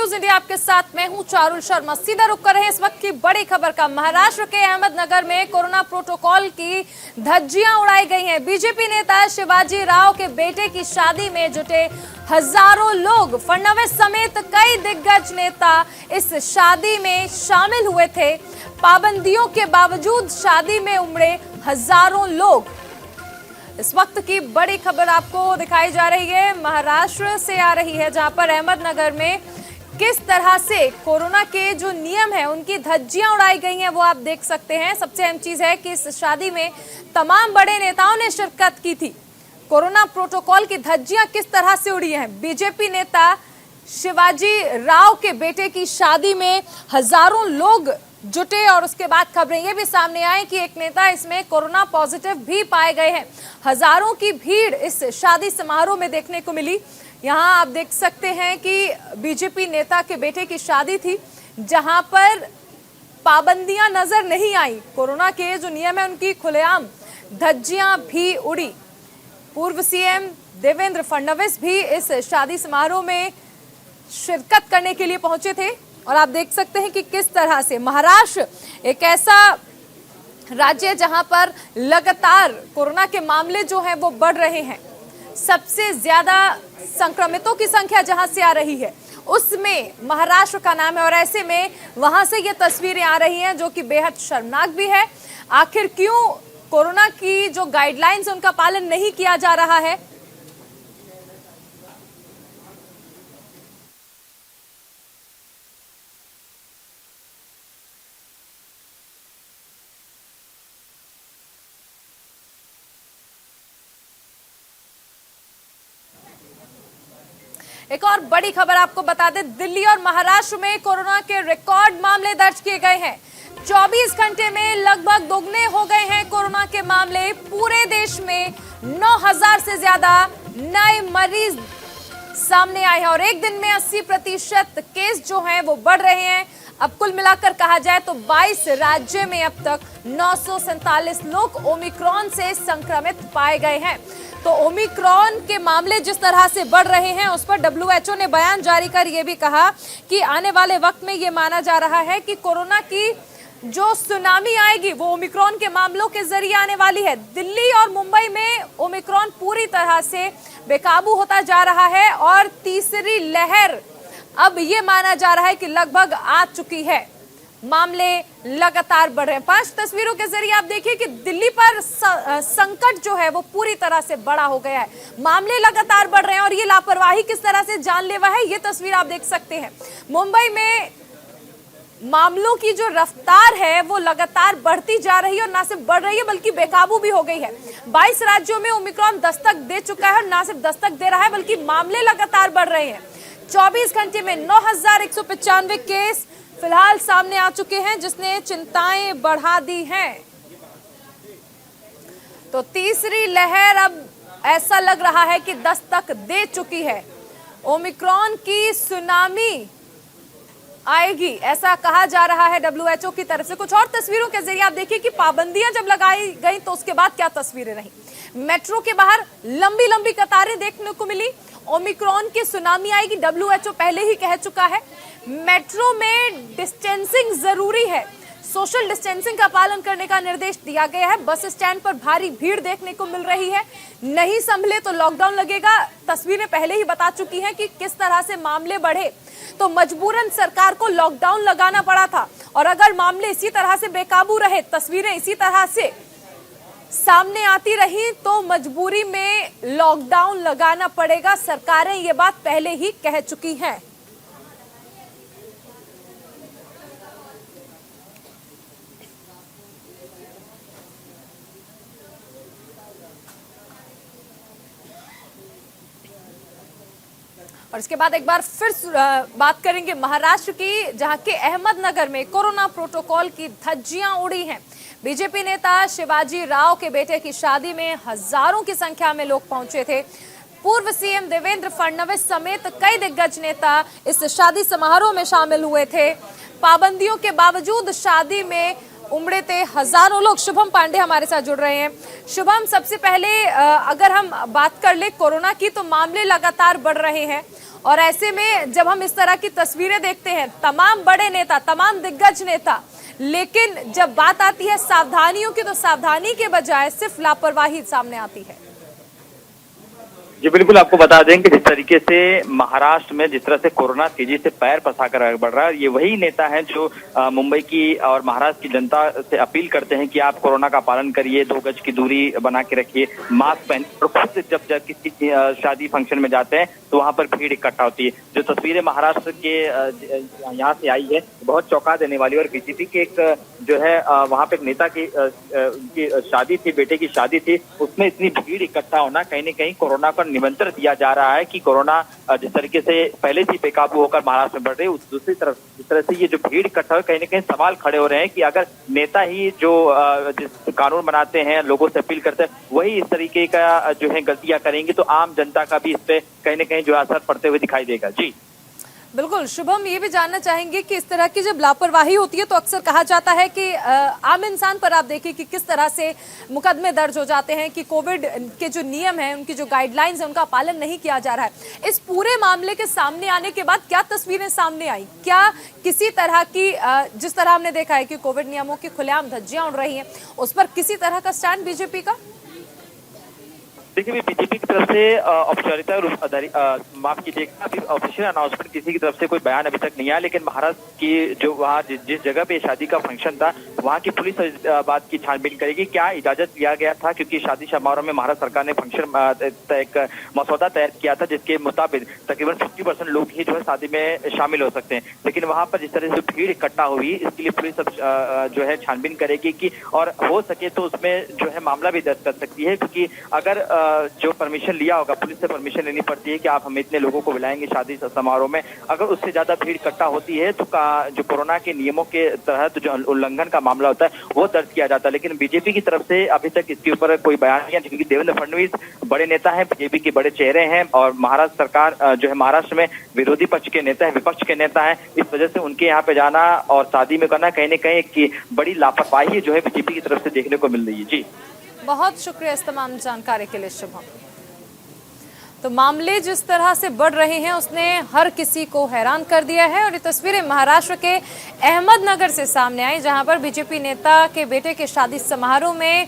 News India आपके साथ मैं हूं चारुल शर्मा। सीधा रुक कर रहे हैं इस वक्त की बड़ी खबर का। महाराष्ट्र के अहमदनगर में कोरोना प्रोटोकॉल की धज्जियां उड़ाई गई हैं। बीजेपी नेता शिवाजी राव के बेटे की शादी में जुटे हजारों लोग, फडणवीस समेत कई दिग्गज नेता इस शादी में शामिल हुए थे। पाबंदियों के बावजूद शादी में उमड़े हजारों लोग। इस वक्त की बड़ी खबर आपको दिखाई जा रही है, महाराष्ट्र से आ रही है, जहां पर अहमदनगर में किस तरह से कोरोना के जो नियम है उनकी धज्जियां उड़ाई गई हैं वो आप देख सकते हैं। सबसे अहम चीज है कि इस शादी में तमाम बड़े नेताओं ने शिरकत की थी। कोरोना प्रोटोकॉल की धज्जियां किस तरह से उड़ी हैं। बीजेपी नेता शिवाजी राव के बेटे की शादी में हजारों लोग जुटे और उसके बाद खबरें ये भी सामने आई कि एक नेता इसमें कोरोना पॉजिटिव भी पाए गए हैं। हजारों की भीड़ इस शादी समारोह में देखने को मिली। यहां आप देख सकते हैं कि बीजेपी नेता के बेटे की शादी थी, जहां पर पाबंदियां नजर नहीं आई। कोरोना के जो नियम है उनकी खुलेआम धज्जियां भी उड़ी। पूर्व सीएम देवेंद्र फडणवीस भी इस शादी समारोह में शिरकत करने के लिए पहुंचे थे और आप देख सकते हैं कि किस तरह से महाराष्ट्र एक ऐसा राज्य है जहां पर लगातार कोरोना के मामले जो हैं वो बढ़ रहे हैं। सबसे ज्यादा संक्रमितों की संख्या जहां से आ रही है उसमें महाराष्ट्र का नाम है और ऐसे में वहां से ये तस्वीरें आ रही हैं जो कि बेहद शर्मनाक भी है। आखिर क्यों कोरोना की जो गाइडलाइंस उनका पालन नहीं किया जा रहा है। एक और बड़ी खबर आपको बता दें, दिल्ली और महाराष्ट्र में कोरोना के रिकॉर्ड मामले दर्ज किए गए हैं। 24 घंटे में लगभग दोगुने हो गए हैं कोरोना के मामले। पूरे देश में 9000 से ज्यादा नए मरीज सामने आए हैं और एक दिन में 80% केस जो हैं वो बढ़ रहे हैं। अब कुल मिलाकर कहा जाए तो 22 राज्य में अब तक 947 लोग ओमिक्रॉन से संक्रमित पाए गए हैं। तो ओमिक्रॉन के मामले जिस तरह से बढ़ रहे हैं उस पर WHO ने बयान जारी कर यह भी कहा कि आने वाले वक्त में ये माना जा रहा है कि कोरोना की जो सुनामी आएगी वो ओमिक्रॉन के मामलों के जरिए आने वाली है। दिल्ली और मुंबई में ओमिक्रॉन पूरी तरह से बेकाबू होता जा रहा है और तीसरी लहर अब ये माना जा रहा है कि लगभग आ चुकी है। मामले लगातार बढ़ रहे हैं। 5 तस्वीरों के जरिए आप देखिए कि दिल्ली पर संकट जो है वो पूरी तरह से बड़ा हो गया है। मामले लगातार बढ़ रहे हैं और ये लापरवाही किस तरह से जानलेवा है ये तस्वीर आप देख सकते हैं। मुंबई में मामलों की जो रफ्तार है वो लगातार बढ़ती जा रही है और ना सिर्फ बढ़ रही है बल्कि बेकाबू भी हो गई है। 22 राज्यों में ओमिक्रॉन दस्तक दे चुका है और ना सिर्फ दस्तक दे रहा है बल्कि मामले लगातार बढ़ रहे हैं। 24 घंटे में 9195 केस फिलहाल सामने आ चुके हैं, जिसने चिंताएं बढ़ा दी हैं। तो तीसरी लहर अब ऐसा लग रहा है कि दस्तक दे चुकी है। ओमिक्रॉन की सुनामी आएगी ऐसा कहा जा रहा है WHO की तरफ से। कुछ और तस्वीरों के जरिए आप देखिए कि पाबंदियां जब लगाई गई तो उसके बाद क्या तस्वीरें रही। मेट्रो के बाहर लंबी लंबी कतारें देखने को मिली। ओमिक्रॉन की सुनामी आएगी, WHO पहले ही कह चुका है। मेट्रो में डिस्टेंसिंग जरूरी है, सोशल डिस्टेंसिंग का पालन करने का निर्देश दिया गया है। बस स्टैंड पर भारी भीड़ देखने को मिल रही है। नहीं संभले तो लॉकडाउन लगेगा। तस्वीरें पहले ही बता चुकी हैं कि किस तरह से मामले बढ़े तो मजबूरन सरकार को लॉकडाउन लगाना पड़ा था और अगर मामले इसी तरह से बेकाबू रहे, तस्वीरें इसी तरह से सामने आती रही तो मजबूरी में लॉकडाउन लगाना पड़ेगा। सरकारें ये बात पहले ही कह चुकी हैं। और इसके बाद एक बार फिर बात करेंगे महाराष्ट्र की, जहां के अहमदनगर में कोरोना प्रोटोकॉल की धज्जियां उड़ी हैं। बीजेपी नेता शिवाजी राव के बेटे की शादी में हजारों की संख्या में लोग पहुंचे थे। पूर्व सीएम देवेंद्र फडणवीस समेत कई दिग्गज नेता इस शादी समारोह में शामिल हुए थे। पाबंदियों के बावजूद शादी में उमड़े थे हजारों लोग। शुभम पांडे हमारे साथ जुड़ रहे हैं। शुभम, सबसे पहले अगर हम बात कर ले कोरोना की तो मामले लगातार बढ़ रहे हैं और ऐसे में जब हम इस तरह की तस्वीरें देखते हैं, तमाम बड़े नेता, तमाम दिग्गज नेता, लेकिन जब बात आती है सावधानियों की, तो सावधानी के बजाय सिर्फ लापरवाही सामने आती है। जी बिल्कुल, आपको बता दें कि जिस तरीके से महाराष्ट्र में जिस तरह से कोरोना तेजी से पैर पसाकर आगे बढ़ रहा है, ये वही नेता हैं जो मुंबई की और महाराष्ट्र की जनता से अपील करते हैं कि आप कोरोना का पालन करिए, 2 गज की दूरी बना के रखिए, मास्क पहनिए, और खुद जब किसी शादी फंक्शन में जाते हैं तो वहां पर भीड़ इकट्ठा होती है। जो तस्वीरें महाराष्ट्र के यहाँ से आई है बहुत चौंका देने वाली, और बीजेपी के एक जो है वहां पे एक नेता की शादी थी, बेटे की शादी थी, उसमें इतनी भीड़ इकट्ठा होना कहीं न कहीं कोरोना पर निमंत्रण दिया जा रहा है कि कोरोना जिस तरीके से पहले से बेकाबू होकर महाराष्ट्र में बढ़ रही है, दूसरी तरफ जिस तरह से ये जो भीड़ इकट्ठा है कहीं न कहीं सवाल खड़े हो रहे हैं कि अगर नेता ही जो जिस कानून बनाते हैं, लोगों से अपील करते हैं, वही इस तरीके का जो है गलतियां करेंगे तो आम जनता का भी इस पे कहीं न कहीं जो असर पड़ते हुए दिखाई देगा। जी बिल्कुल शुभम, ये भी जानना चाहेंगे कि इस तरह की जब लापरवाही होती है तो अक्सर कहा जाता है कि आम इंसान पर आप देखिए कि किस तरह से मुकदमे दर्ज हो जाते हैं कि कोविड के जो नियम हैं, उनकी जो गाइडलाइंस हैं, उनका पालन नहीं किया जा रहा है। इस पूरे मामले के सामने आने के बाद क्या तस्वीरें सामने आई? क्या किसी तरह की जिस तरह हमने देखा है कि कोविड नियमों की खुलेआम धज्जियां उड़ रही हैं, उस पर किसी तरह का स्टैंड बीजेपी का? देखिए, बीजेपी की तरफ से औपचारिकता माफ कीजिए, अभी ऑफिशियल अनाउंसमेंट किसी की तरफ से कोई बयान अभी तक नहीं आया, लेकिन महाराष्ट्र की जो वहाँ जिस जगह पे शादी का फंक्शन था, वहाँ की पुलिस इस बात की छानबीन करेगी क्या इजाजत लिया गया था, क्योंकि शादी समारोह में महाराष्ट्र सरकार ने फंक्शन एक मसौदा तैयार किया था जिसके मुताबिक तकरीबन 50% लोग ही जो है शादी में शामिल हो सकते हैं, लेकिन वहाँ पर जिस तरह से भीड़ इकट्ठा हुई, इसके लिए पुलिस अब जो है छानबीन करेगी कि और हो सके तो उसमें जो है मामला भी दर्ज कर सकती है, क्योंकि अगर जो परमिशन लिया होगा, पुलिस से परमिशन लेनी पड़ती है कि आप हमें इतने लोगों को बुलाएंगे शादी समारोह में, अगर उससे ज्यादा भीड़ इकट्ठा होती है तो जो कोरोना के नियमों के तहत जो उल्लंघन का मामला होता है वो दर्ज किया जाता है। लेकिन बीजेपी की तरफ से अभी तक इसके ऊपर कोई बयान नहीं है, क्योंकि देवेंद्र फडणवीस बड़े नेता हैं, बीजेपी के बड़े चेहरे हैं, और महाराष्ट्र सरकार जो है महाराष्ट्र में विरोधी पक्ष के नेता है, विपक्ष के नेता है, इस वजह से उनके यहाँ पे जाना और शादी में करना कहीं न कहीं की बड़ी लापरवाही जो है बीजेपी की तरफ से देखने को मिल रही है। जी बहुत शुक्रिया इस तमाम जानकारी के लिए शुभम। तो मामले जिस तरह से बढ़ रहे हैं उसने हर किसी को हैरान कर दिया है, और ये तस्वीरें महाराष्ट्र के अहमदनगर से सामने आई, जहां पर बीजेपी नेता के बेटे के शादी समारोह में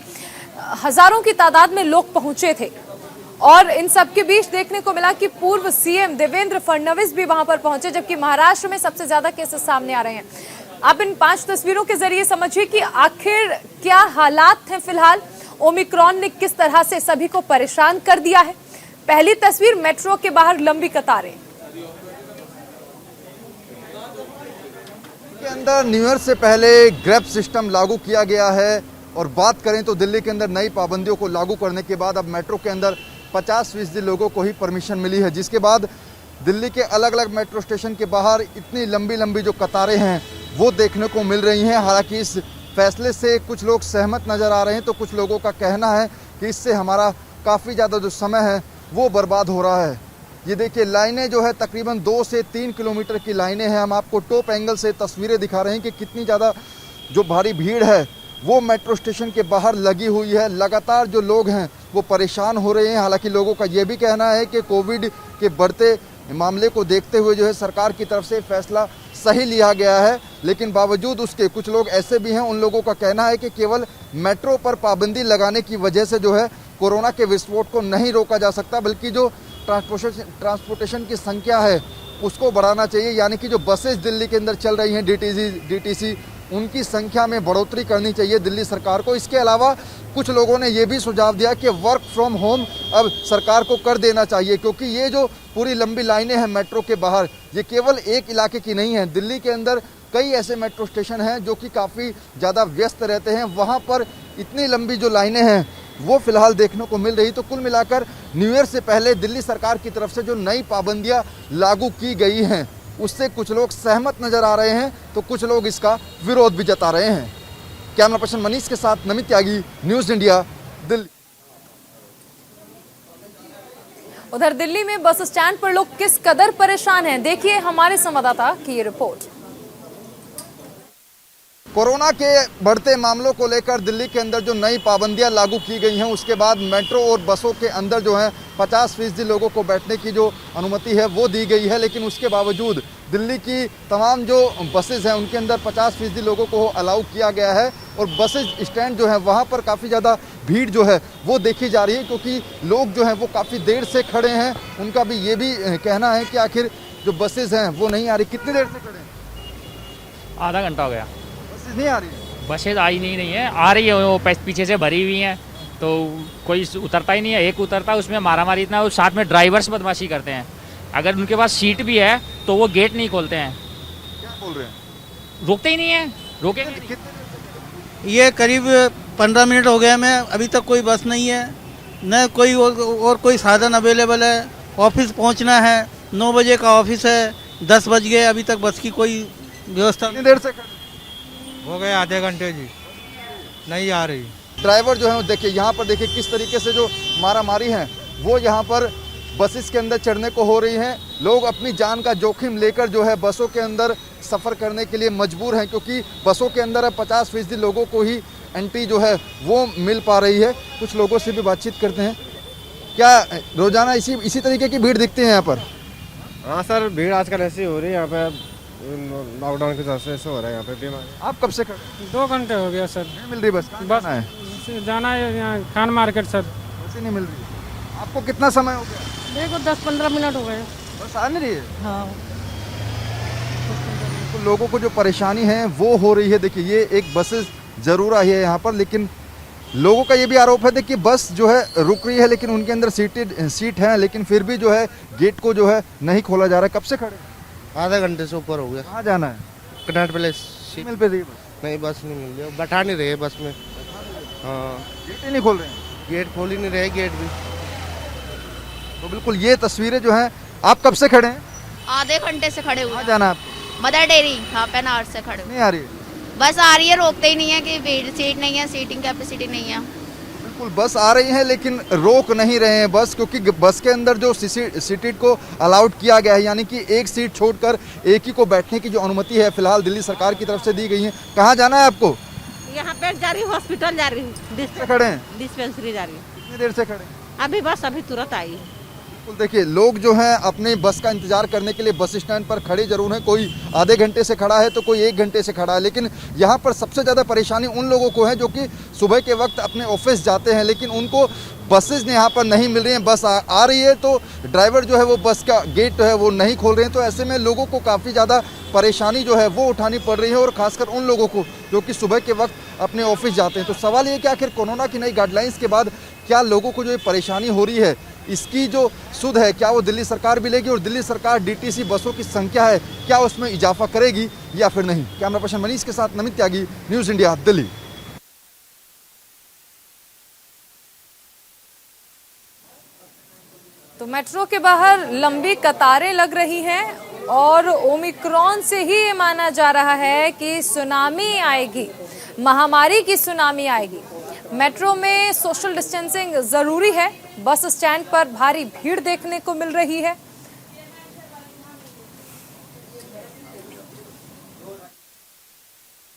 हजारों की तादाद में लोग पहुंचे थे, और इन सब के बीच देखने को मिला कि पूर्व सीएम देवेंद्र फडणवीस भी वहां पर पहुंचे, जबकि महाराष्ट्र में सबसे ज्यादा केसेस सामने आ रहे हैं। आप इन 5 तस्वीरों के जरिए समझिए कि आखिर क्या हालात हैं फिलहाल, ओमिक्रॉन ने किस तरह से सभी को परेशान कर दिया है। पहली तस्वीर, मेट्रो के बाहर लंबी कतारें। के अंदर न्यू ईयर से पहले ग्रैब सिस्टम लागू किया गया है, और बात करें तो दिल्ली के अंदर नई पाबंदियों को लागू करने के बाद अब मेट्रो के अंदर 50% लोगों को ही परमिशन मिली है, जिसके बाद दिल्ली के अलग अलग मेट्रो स्टेशन के बाहर इतनी लंबी लंबी जो कतारें हैं वो देखने को मिल रही हैं। हालांकि इस फैसले से कुछ लोग सहमत नजर आ रहे हैं, तो कुछ लोगों का कहना है कि इससे हमारा काफ़ी ज़्यादा जो समय है वो बर्बाद हो रहा है। ये देखिए, लाइनें जो है तकरीबन 2 से 3 किलोमीटर की लाइनें हैं। हम आपको टॉप एंगल से तस्वीरें दिखा रहे हैं कि कितनी ज़्यादा जो भारी भीड़ है वो मेट्रो स्टेशन के बाहर लगी हुई है। लगातार जो लोग हैं वो परेशान हो रहे हैं। हालांकि लोगों का ये भी कहना है कि कोविड के बढ़ते मामले को देखते हुए जो है सरकार की तरफ से फैसला सही लिया गया है, लेकिन बावजूद उसके कुछ लोग ऐसे भी हैं, उन लोगों का कहना है कि केवल मेट्रो पर पाबंदी लगाने की वजह से जो है कोरोना के विस्फोट को नहीं रोका जा सकता, बल्कि जो ट्रांसपोर्टेशन की संख्या है उसको बढ़ाना चाहिए। यानी कि जो बसेस दिल्ली के अंदर चल रही हैं डीटीसी, उनकी संख्या में बढ़ोतरी करनी चाहिए दिल्ली सरकार को। इसके अलावा कुछ लोगों ने ये भी सुझाव दिया कि वर्क फ्रॉम होम अब सरकार को कर देना चाहिए, क्योंकि ये जो पूरी लंबी लाइनें हैं मेट्रो के बाहर, ये केवल एक इलाके की नहीं है। दिल्ली के अंदर कई ऐसे मेट्रो स्टेशन हैं जो कि काफ़ी ज़्यादा व्यस्त रहते हैं, वहाँ पर इतनी लंबी जो लाइनें हैं वो फिलहाल देखने को मिल रही। तो कुल मिलाकर न्यू ईयर से पहले दिल्ली सरकार की तरफ से जो नई पाबंदियां लागू की गई हैं उससे कुछ लोग सहमत नजर आ रहे हैं, तो कुछ लोग इसका विरोध भी जता रहे हैं। कैमरा पर्सन मनीष के साथ नमित त्यागी, न्यूज़ इंडिया, दिल्ली। उधर दिल्ली में बस स्टैंड पर लोग किस कदर परेशान हैं, देखिए हमारे संवाददाता की ये रिपोर्ट। कोरोना के बढ़ते मामलों को लेकर दिल्ली के अंदर जो नई पाबंदियां लागू की गई हैं, उसके बाद मेट्रो और बसों के अंदर जो है 50% लोगों को बैठने की जो अनुमति है वो दी गई है। लेकिन उसके बावजूद दिल्ली की तमाम जो बसेज हैं उनके अंदर 50% लोगों को अलाउ किया गया है और बसेज स्टैंड जो है वहाँ पर काफ़ी ज़्यादा भीड़ जो है वो देखी जा रही है, क्योंकि लोग जो हैं वो काफ़ी देर से खड़े हैं। उनका भी ये भी कहना है कि आखिर जो बसेज हैं वो नहीं आ रही। कितनी देर से खड़े हैं? आधा घंटा हो गया, बसेज नहीं आ रही है। बसेज आई नहीं है, आ रही है वो पीछे से भरी हुई हैं, तो कोई उतरता ही नहीं है। एक उतरता है उसमें मारामारी इतना, और साथ में ड्राइवर्स बदमाशी करते हैं। अगर उनके पास सीट भी है तो वो गेट नहीं खोलते हैं। क्या बोल रहे हैं? रोकते ही नहीं है, रोकेंगे नहीं। ये करीब 15 मिनट हो गए हमें, अभी तक कोई बस नहीं है, न कोई और कोई साधन अवेलेबल है। ऑफिस पहुंचना है, 9 बजे का ऑफिस है, 10 बज गए, अभी तक बस की कोई व्यवस्था कितनी देर से खड़े? हो गए आधे घंटे जी, नहीं आ रही। ड्राइवर जो है वो देखिए यहाँ पर देखिए किस तरीके से जो मारामारी है वो यहाँ पर बसेस के अंदर चढ़ने को हो रही है। लोग अपनी जान का जोखिम लेकर जो है बसों के अंदर सफ़र करने के लिए मजबूर हैं, क्योंकि बसों के अंदर अब 50% लोगों को ही एंट्री जो है वो मिल पा रही है। कुछ लोगों से भी बातचीत करते हैं। क्या रोजाना इसी तरीके की भीड़ दिखती है यहाँ पर? हाँ सर, भीड़ आजकल ऐसी हो रही है यहाँ पे, लॉकडाउन की तरफ से ऐसे हो रहा है यहाँ पे बीमारी। आप कब से खड़े? 2 घंटे हो गया सर। नहीं मिल रही बस? बस है जाना है यहाँ खान मार्केट सर। बस नहीं मिल रही। आपको कितना समय हो गया? देखो 10-15 मिनट हो गए। बस आ नहीं रही है। हाँ, तो लोगों को जो परेशानी है वो हो रही है। देखिए ये एक बसेस जरूर आई है यहाँ पर, लेकिन लोगों का ये भी आरोप है कि बस जो है रुक रही है, लेकिन उनके अंदर सीट है, लेकिन फिर भी जो है गेट को जो है नहीं खोला जा रहा है। कब से खड़े? आधे घंटे से ऊपर हो गया। कहाँ जाना है? कनाट प्लेस मिल पे रही बस? नहीं, बस नहीं मिल रही, बैठा नहीं रहे बस में। हाँ, गेट ही नहीं खोल रहे हैं। गेट खोल ही नहीं रहे, गेट भी। तो बिल्कुल ये तस्वीरें जो हैं। आप कब से खड़े हैं? आधे घंटे से खड़े हुए कहाँ हैं। जाना है आपको? Mother dairy half an hour से खड़े हुए। नहीं आ रही है। बस आ रही है, रोकते ही नहीं है कि सीट नहीं है, सीटिंग कैपेसिटी नहीं है। बिल्कुल बस आ रही है लेकिन रोक नहीं रहे हैं बस, क्योंकि बस के अंदर जो सीट को अलाउड किया गया है, यानी कि एक सीट छोड़कर एक ही को बैठने की जो अनुमति है फिलहाल दिल्ली सरकार की तरफ से दी गई है। कहाँ जाना है आपको? यहाँ पे जा रही हूँ, हॉस्पिटल जा रही हूँ, खड़े हैं? डिस्पेंसरी जा रही हूँ। कितनी देर से खड़े हैं? अभी बस अभी तुरंत आई। बिल्कुल देखिए लोग जो हैं अपने बस का इंतजार करने के लिए बस स्टैंड पर खड़े जरूर हैं। कोई आधे घंटे से खड़ा है तो कोई 1 घंटे से खड़ा है, लेकिन यहाँ पर सबसे ज़्यादा परेशानी उन लोगों को है जो कि सुबह के वक्त अपने ऑफिस जाते हैं, लेकिन उनको बसेज यहाँ पर नहीं मिल रही हैं। बस आ रही है तो ड्राइवर जो है वो बस का गेट है वो नहीं खोल रहे हैं। तो ऐसे में लोगों को काफ़ी ज़्यादा परेशानी जो है वो उठानी पड़ रही है, और ख़ासकर उन लोगों को जो कि सुबह के वक्त अपने ऑफिस जाते हैं। तो सवाल ये कि आखिर कोरोना की नई गाइडलाइंस के बाद क्या लोगों को जो ये परेशानी हो रही है, इसकी जो सुध है क्या वो दिल्ली सरकार भी लेगी, और दिल्ली सरकार डीटीसी बसों की संख्या है क्या उसमें इजाफा करेगी या फिर नहीं? कैमरा पर्सन मनीष के साथ नमित त्यागी, न्यूज़ इंडिया, दिल्ली। तो मेट्रो के बाहर लंबी कतारें लग रही हैं और ओमिक्रॉन से ही ये माना जा रहा है कि सुनामी आएगी, महामारी की सुनामी आएगी। मेट्रो में सोशल डिस्टेंसिंग जरूरी है। बस स्टैंड पर भारी भीड़ देखने को मिल रही है।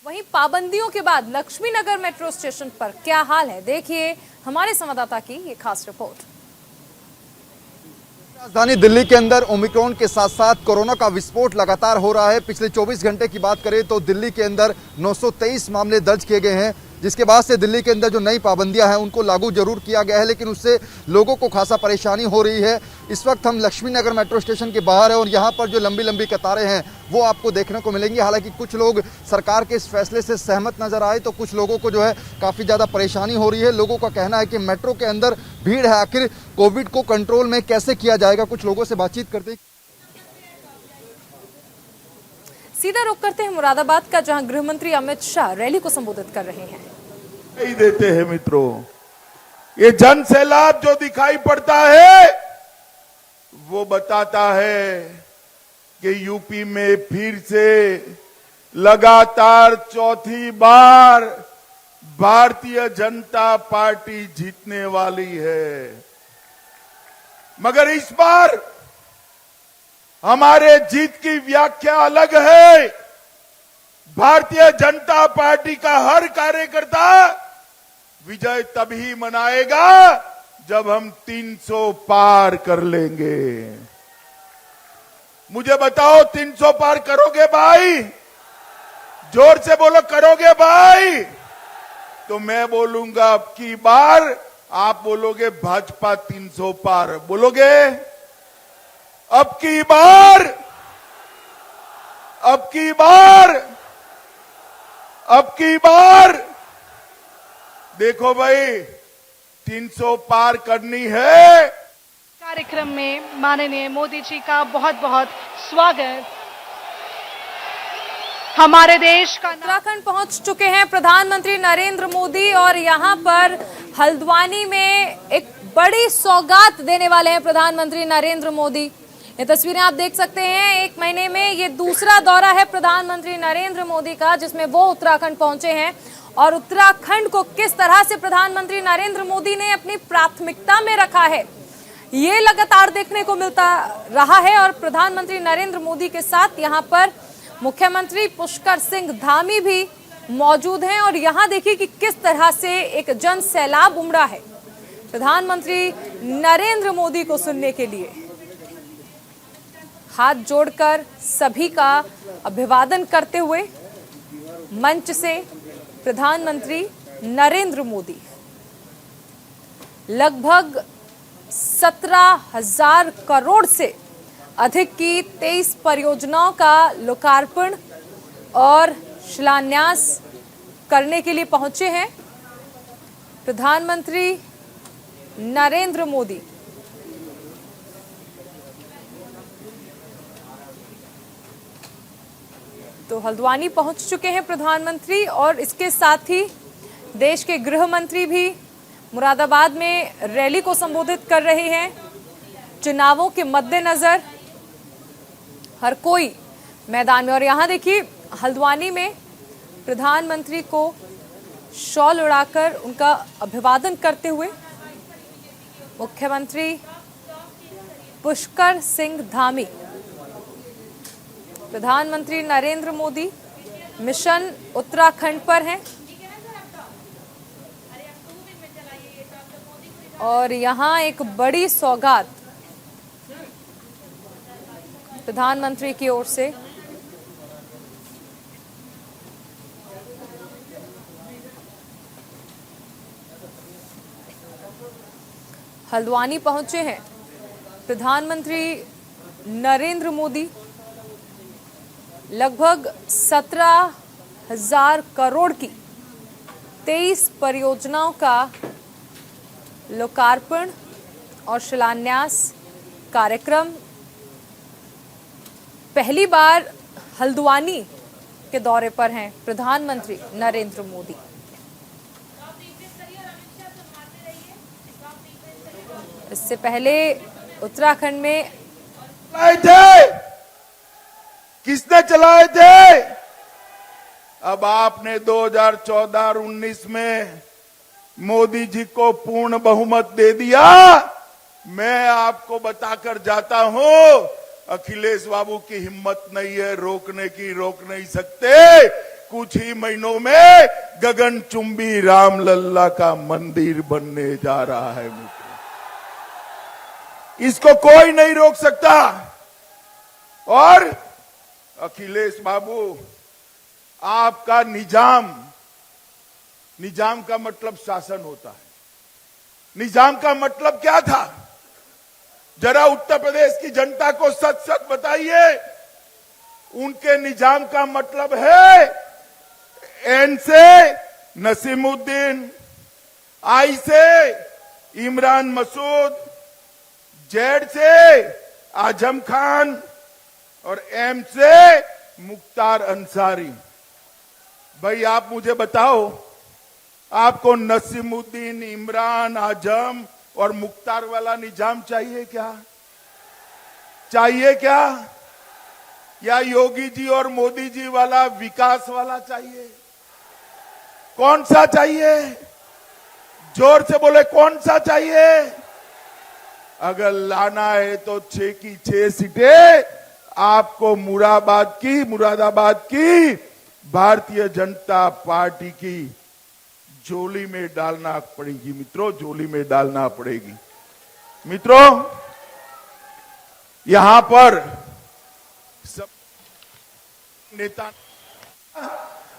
वहीं पाबंदियों के बाद लक्ष्मी नगर मेट्रो स्टेशन पर क्या हाल है, देखिए हमारे संवाददाता की ये खास रिपोर्ट। राजधानी दिल्ली के अंदर ओमिक्रॉन के साथ साथ कोरोना का विस्फोट लगातार हो रहा है। पिछले 24 घंटे की बात करें तो दिल्ली के अंदर 923 मामले दर्ज किए गए हैं, जिसके बाद से दिल्ली के अंदर जो नई पाबंदियां हैं उनको लागू जरूर किया गया है, लेकिन उससे लोगों को खासा परेशानी हो रही है। इस वक्त हम लक्ष्मी नगर मेट्रो स्टेशन के बाहर हैं और यहाँ पर जो लंबी लंबी कतारें हैं वो आपको देखने को मिलेंगी। हालांकि कुछ लोग सरकार के इस फैसले से सहमत नजर आए तो कुछ लोगों को जो है काफ़ी ज़्यादा परेशानी हो रही है। लोगों का कहना है कि मेट्रो के अंदर भीड़ है, आखिर कोविड को कंट्रोल में कैसे किया जाएगा। कुछ लोगों से बातचीत करते हैं। सीधा रुख करते हैं मुरादाबाद का, जहां गृह मंत्री अमित शाह रैली को संबोधित कर रहे हैं। नहीं देते हैं मित्रों, ये जन सैलाब जो दिखाई पड़ता है वो बताता है कि यूपी में फिर से लगातार चौथी बार भारतीय जनता पार्टी जीतने वाली है। मगर इस बार हमारे जीत की व्याख्या अलग है। भारतीय जनता पार्टी का हर कार्यकर्ता विजय तभी मनाएगा जब हम 300 पार कर लेंगे। मुझे बताओ 300 पार करोगे भाई? जोर से बोलो, करोगे भाई? तो मैं बोलूंगा अब की बार, आप बोलोगे भाजपा 300 पार, बोलोगे? अब की बार, अब की बार, अब की बार देखो भाई, 300 पार करनी है। कार्यक्रम में माननीय मोदी जी का बहुत बहुत स्वागत। हमारे देश का उत्तराखंड पहुंच चुके हैं प्रधानमंत्री नरेंद्र मोदी और यहां पर हल्द्वानी में एक बड़ी सौगात देने वाले हैं प्रधानमंत्री नरेंद्र मोदी। ये तस्वीरें आप देख सकते हैं। एक महीने में ये दूसरा दौरा है प्रधानमंत्री नरेंद्र मोदी का, जिसमें वो उत्तराखंड पहुंचे हैं और उत्तराखंड को किस तरह से प्रधानमंत्री नरेंद्र मोदी ने अपनी प्राथमिकता में रखा है, ये लगातार देखने को मिलता रहा है। और प्रधानमंत्री नरेंद्र मोदी के साथ यहां पर मुख्यमंत्री पुष्कर सिंह धामी भी मौजूद हैं और यहां देखिए कि किस तरह से एक जन सैलाब उमड़ा है प्रधानमंत्री नरेंद्र मोदी को सुनने के लिए। हाथ जोड़कर सभी का अभिवादन करते हुए मंच से प्रधानमंत्री नरेंद्र मोदी लगभग 17,000 करोड़ से अधिक की 23 परियोजनाओं का लोकार्पण और शिलान्यास करने के लिए पहुंचे हैं प्रधानमंत्री नरेंद्र मोदी। तो हल्द्वानी पहुंच चुके हैं प्रधानमंत्री और इसके साथ ही देश के गृह मंत्री भी मुरादाबाद में रैली को संबोधित कर रहे हैं। चुनावों के मद्देनजर हर कोई मैदान में, और यहां देखिए हल्द्वानी में प्रधानमंत्री को शॉल उड़ाकर उनका अभिवादन करते हुए मुख्यमंत्री पुष्कर सिंह धामी। प्रधानमंत्री नरेंद्र मोदी मिशन उत्तराखंड पर हैं और यहां एक बड़ी सौगात प्रधानमंत्री की ओर से हल्द्वानी पहुंचे हैं प्रधानमंत्री नरेंद्र मोदी। लगभग 17,000 करोड़ की 23 परियोजनाओं का लोकार्पण और शिलान्यास कार्यक्रम पहली बार हल्द्वानी के दौरे पर हैं प्रधानमंत्री नरेंद्र मोदी। इससे पहले उत्तराखंड में किसने चलाए थे? अब आपने 2014 और 19 में मोदी जी को पूर्ण बहुमत दे दिया। मैं आपको बताकर जाता हूं, अखिलेश बाबू की हिम्मत नहीं है रोकने की, रोक नहीं सकते। कुछ ही महीनों में गगनचुंबी रामलल्ला का मंदिर बनने जा रहा है मित्र, इसको कोई नहीं रोक सकता। और अखिलेश बाबू, आपका निजाम का मतलब शासन होता है। निजाम का मतलब क्या था? जरा उत्तर प्रदेश की जनता को सच सच बताइए। उनके निजाम का मतलब है एन से नसीमुद्दीन, आई से इमरान मसूद, जेड से आजम खान और एम से मुख्तार अंसारी। भाई आप मुझे बताओ, आपको नसीमुद्दीन, इमरान, आजम और मुख्तार वाला निजाम चाहिए क्या? चाहिए क्या? या योगी जी और मोदी जी वाला विकास वाला चाहिए? कौन सा चाहिए? जोर से बोले, कौन सा चाहिए? अगर लाना है तो 6 की 6 सीटें आपको मुरादाबाद की भारतीय जनता पार्टी की झोली में डालना पड़ेगी मित्रों, झोली में डालना पड़ेगी मित्रों। यहां पर सब नेता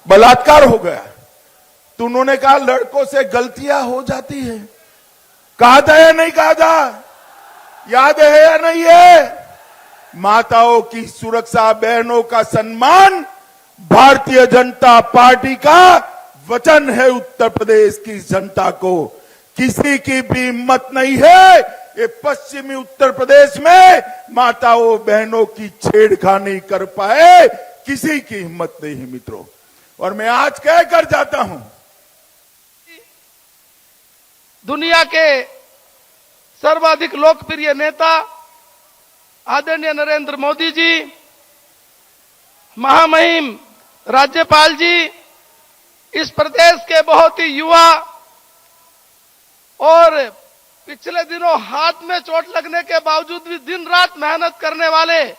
बलात्कार हो गया तो उन्होंने कहा लड़कों से गलतियां हो जाती है। कहा था या नहीं कहा था? याद है या नहीं है? माताओं की सुरक्षा, बहनों का सम्मान भारतीय जनता पार्टी का वचन है उत्तर प्रदेश की जनता को। किसी की भी हिम्मत नहीं है ये पश्चिमी उत्तर प्रदेश में माताओं बहनों की छेड़खानी कर पाए, किसी की हिम्मत नहीं है मित्रों। और मैं आज कह कर जाता हूं, दुनिया के सर्वाधिक लोकप्रिय नेता आदरणीय नरेंद्र मोदी जी, महामहिम राज्यपाल जी, इस प्रदेश के बहुत ही युवा और पिछले दिनों हाथ में चोट लगने के बावजूद भी दिन रात मेहनत करने वाले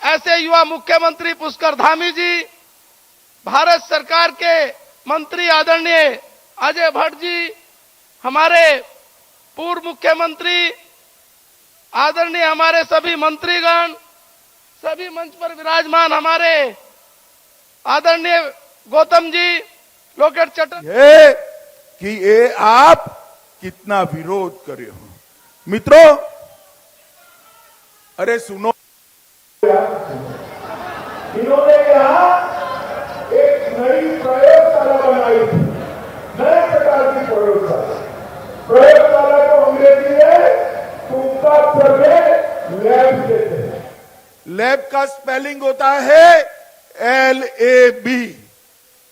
ऐसे युवा मुख्यमंत्री पुष्कर धामी जी, भारत सरकार के मंत्री आदरणीय अजय भट्ट जी, हमारे पूर्व मुख्यमंत्री आदरणीय हमारे सभी मंत्रीगण, सभी मंच पर विराजमान हमारे आदरणीय गौतम जी, लोकेट चटर, कि ये आप कितना विरोध करे हो मित्रों। अरे सुनो, इन्होंने यहाँ एक नई प्रयोगशाला बनाई थी, नए प्रकार की प्रयोगशाला को अंग्रेजी में तुमका लैब देते हैं। लैब का स्पेलिंग होता है LAB।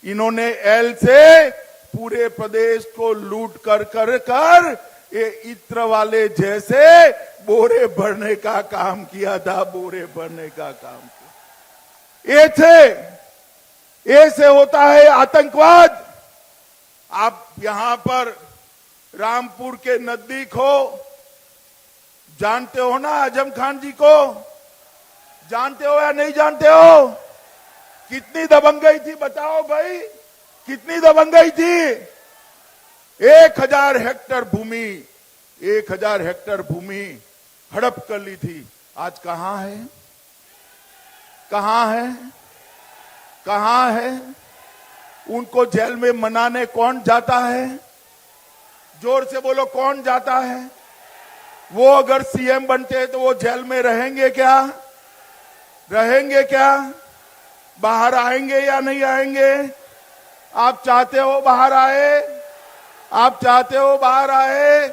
इन्होंने एल से पूरे प्रदेश को लूट कर ये इत्र वाले जैसे बोरे भरने का काम किया था, बोरे भरने का काम किया। ए से होता है आतंकवाद। आप यहां पर रामपुर के नजदीक हो, जानते हो ना आजम खान जी को? जानते हो या नहीं जानते हो? कितनी दबंगई थी बताओ भाई, कितनी दबंगई थी? 1000 हेक्टेयर भूमि, 1000 हेक्टेयर भूमि हड़प कर ली थी। आज कहां है? कहां है? कहां है? उनको जेल में मनाने कौन जाता है? जोर से बोलो, कौन जाता है? वो अगर सीएम बनते हैं तो वो जेल में रहेंगे क्या? रहेंगे क्या? बाहर आएंगे या नहीं आएंगे? आप चाहते हो बाहर आए? आप चाहते हो बाहर आए?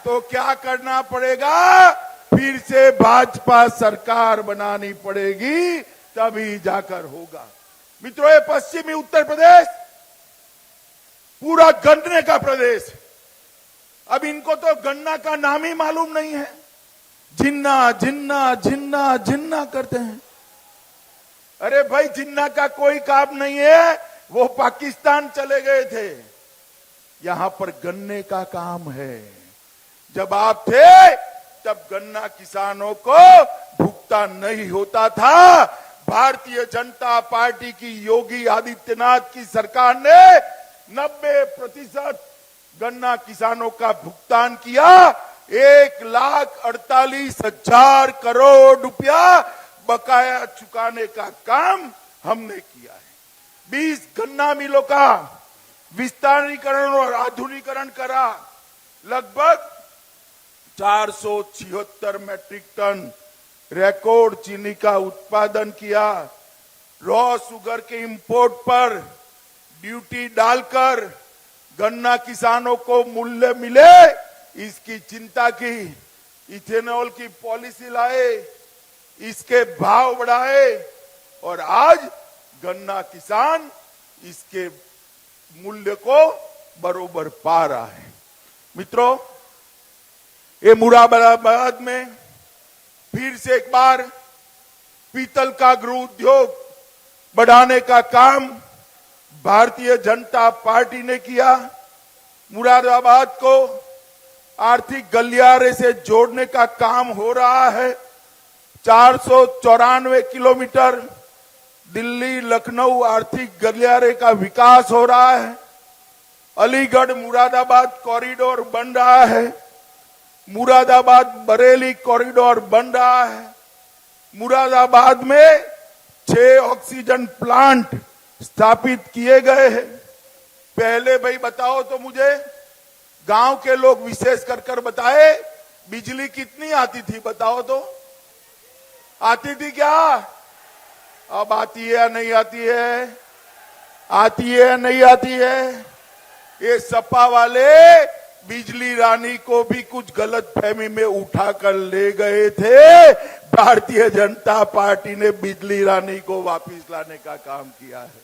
तो क्या करना पड़ेगा? फिर से भाजपा सरकार बनानी पड़ेगी, तभी जाकर होगा। मित्रों, ये पश्चिमी उत्तर प्रदेश पूरा गन्ने का प्रदेश। अब इनको तो गन्ना का नाम ही मालूम नहीं है। जिन्ना जिन्ना जिन्ना जिन्ना करते हैं। अरे भाई, जिन्ना का कोई काम नहीं है, वो पाकिस्तान चले गए थे। यहां पर गन्ने का काम है। जब आप थे तब गन्ना किसानों को भुगतान नहीं होता था। भारतीय जनता पार्टी की योगी आदित्यनाथ की सरकार ने 90% गन्ना किसानों का भुगतान किया। 1,48,000 करोड़ रुपया बकाया चुकाने का काम हमने किया है। 20 गन्ना मिलों का विस्तारीकरण और आधुनिकीकरण करा। लगभग 476 मैट्रिक टन रिकॉर्ड चीनी का उत्पादन किया। रॉ शुगर के इंपोर्ट पर ड्यूटी डालकर गन्ना किसानों को मूल्य मिले, इसकी चिंता की। इथेनॉल की पॉलिसी लाए, इसके भाव बढ़ाए और आज गन्ना किसान इसके मूल्य को बरोबर पा रहा है। मित्रों, ये मुरादाबाद में फिर से एक बार पीतल का गृह उद्योग बढ़ाने का काम भारतीय जनता पार्टी ने किया। मुरादाबाद को आर्थिक गलियारे से जोड़ने का काम हो रहा है। 494 किलोमीटर दिल्ली लखनऊ आर्थिक गलियारे का विकास हो रहा है, अलीगढ़ मुरादाबाद कॉरिडोर बन रहा है, मुरादाबाद बरेली कॉरिडोर बन रहा है, मुरादाबाद में 6 ऑक्सीजन प्लांट स्थापित किए गए हैं। पहले भाई बताओ तो मुझे, गांव के लोग विशेष कर बताए, बिजली कितनी आती थी बताओ तो? आती थी क्या? अब आती है या नहीं आती है? आती है या नहीं आती है? ये सपा वाले बिजली रानी को भी कुछ गलत फहमी में उठा कर ले गए थे। भारतीय जनता पार्टी ने बिजली रानी को वापस लाने का काम किया है।